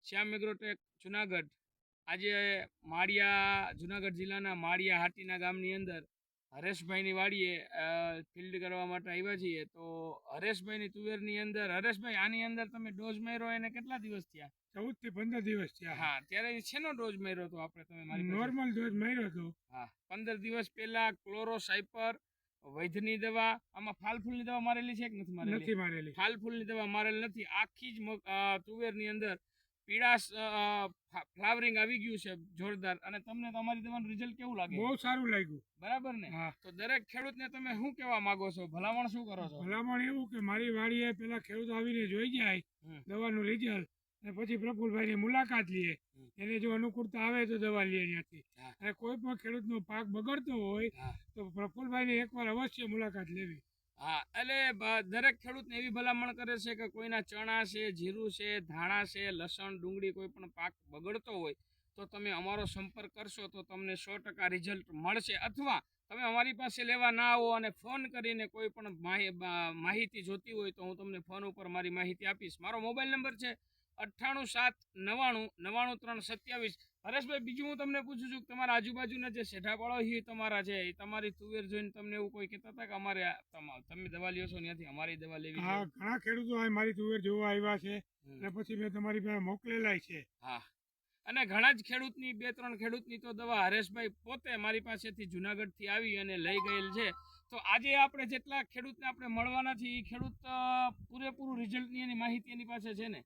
શ્યામ Agrotech Junagadh આજે માળિયા જુનાગઢ જિલ્લાના માળિયા હાટીના ગામની અંદર હરેશભાઈની વાડીએ ફિલ્ડ કરવા માટે આવ્યા છીએ. તો હરેશભાઈની તુવેરની અંદર, હરેશભાઈ આની અંદર તમે ડોઝ માર્યો એને કેટલા દિવસ થયા? 14 થી 15 દિવસ થયા. હા, ત્યારે શેનો ડોઝ માર્યો હતો આપણે? તમે મારી નોર્મલ ડોઝ માર્યો હતો. હા, 15 દિવસ પહેલા ક્લોરોસાઇપર, વૈધની દવા, આમાં ફાલફૂલની દવા મારેલી છે કે નથી મારેલી? નથી મારેલી. ફાલફૂલની દવા મારેલ નથી. આખી જ તુવેરની અંદર પીળાશ ફ્લાવરિંગ આવી ગયું છે જોરદાર. અને તમને તમારી દવાનું રિઝલ્ટ કેવું લાગે? બહુ સારું લાગ્યું. બરાબર ને? તો દરેક ખેડૂતને તમે શું કહેવા માંગો છો? ભલામણ શું કરો છો? ભલામણ એવું કે મારી વાડીએ પેલા ખેડૂત આવીને જોઈ જાય દવાનું રિઝલ્ટ, અને પછી પ્રફુલભાઈની મુલાકાત લઈએ. એને જો અનુકૂળતા આવે તો દવા લઈએ ત્યાંથી. અને કોઈ પણ ખેડૂતનો પાક બગડતો હોય તો પ્રફુલભાઈની એકવાર અવશ્ય મુલાકાત લેવી. હા, એટલે દરેક ખેડૂતને એવી ભલામણ કરે છે કે કોઈના ચણા છે, જીરું છે, ધાણા છે, લસણ, ડુંગળી, કોઈ પણ પાક બગડતો હોય તો તમે અમારો સંપર્ક કરશો તો તમને 100% રિઝલ્ટ મળશે. અથવા તમે અમારી પાસે લેવા ના આવો અને ફોન કરીને કોઈ પણ માહિતી જોતી હોય તો હું તમને ફોન ઉપર મારી માહિતી આપીશ. મારો મોબાઈલ નંબર છે 9879999327. હરેશભાઈ, બીજું હું તમને પૂછું છું કે તમારા આજુબાજુના જે શેઠાપાળો છે તમારા છે, એ તમારી તુવેર જોઈને તમને એવું કોઈ કહેતા હતા કે અમારે તમે દવા લ્યો છો ત્યાંથી અમારી દવા લેવી છે? હા, ઘણા ખેડૂતો મારી તુવેર જોવા આવ્યા છે અને પછી મેં તમારી પાસે મોકલેલા છે. હા, અને ઘણા જ ખેડૂતની, 2-3 ખેડૂતની તો દવા હરેશભાઈ પોતે મારી પાસેથી જુનાગઢથી આવી અને લઈ ગયેલ છે. તો આજે આપણે જેટલા ખેડૂતને આપણે મળવાના છીએ, એ ખેડૂત પૂરેપૂરું રિઝલ્ટની એની માહિતી એની પાસે છે ને?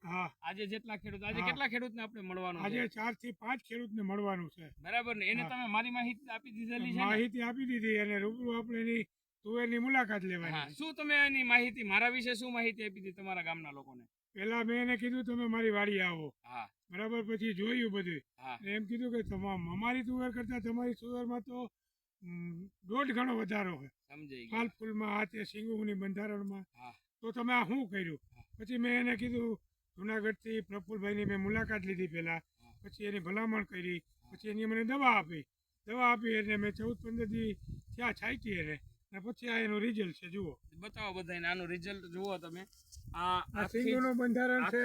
આજે જેટલા ખેડૂત, આજે કેટલા ખેડૂતને આપણે મળવાનું? આજે 4 થી 5 ખેડૂતને મળવાનું છે. બરાબર ને? એને તમે મારી માહિતી આપી દીધેલી છે? માહિતી આપી દીધી, અને રૂબરૂ આપણે એની તુવેરની મુલાકાત લેવાની. શું તમે એની માહિતી, મારા વિશે શું માહિતી આપી દીધી તમારા ગામના લોકોને? પેલા મેં એને કીધું તમે મારી વાડી આવો. હા, બરાબર. પછી જોયું બધું. એમ કીધું કે અમારી તુવેર કરતા તમારી તુવેરમાં તો 1.5 ગણો વધારો છે. સમજાઈ ગયું. ફાલ ફૂલમાં, હાથે સિંગુની બંધારણમાં. તો તમે આ શું કર્યું? પછી મેં એને કીધું, જુનાગઢથી પ્રફુલભાઈની મેં મુલાકાત લીધી પહેલા, પછી એની ભલામણ કરી, પછી એની મને દવા આપી એટલે મેં 14-15 દી ત્યાં છાંટી એને, અને પછી આ એનું રિઝલ્ટ છે. જુઓ, બતાવો બધાને આનું રિઝલ્ટ જુઓ તમે. આ સિંગુનું બંધારણ છે.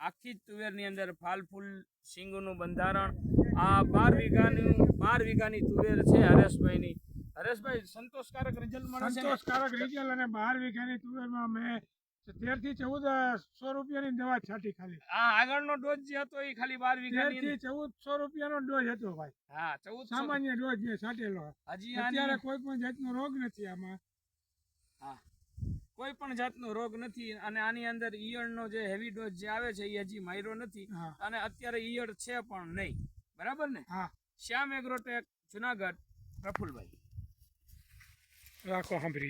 આખી જ તુવેરની અંદર ફાલ ફૂલ સિંગુનું બંધારણ. આ 12 વીઘાની તુવેર છે હરેશભાઈની. હરેશભાઈ, સંતોષકારક રિઝલ્ટ મળે છે? સંતોષકારક રિઝલ્ટ. અને 12 વીઘાની તુવેરમાં મેં 13 થી 1400 રૂપિયાની દવા છાંટી ખાલી. આગળનો ડોઝ જે હતો એ ખાલી 12 વીઘાની 13 થી 1400 રૂપિયાનો ડોઝ હતો ભાઈ. હા, 1400 સામાન્ય ડોઝ મેં છાંટેલો. હજી અત્યારે કોઈ પણ જાતનો રોગ નથી આમાં. હા, કોઈ પણ જાતનો રોગ નથી. અને આની અંદર ઈયળનો જે હેવી ડોઝ જે આવે છે એ હજી માર્યો નથી. અને અત્યારે ઈયળ છે પણ નહીં. બરાબર ને? હા. શ્યામ એગ્રોટેક જુનાગઢ, પ્રફુલભાઈ. રાખો સાંભળી.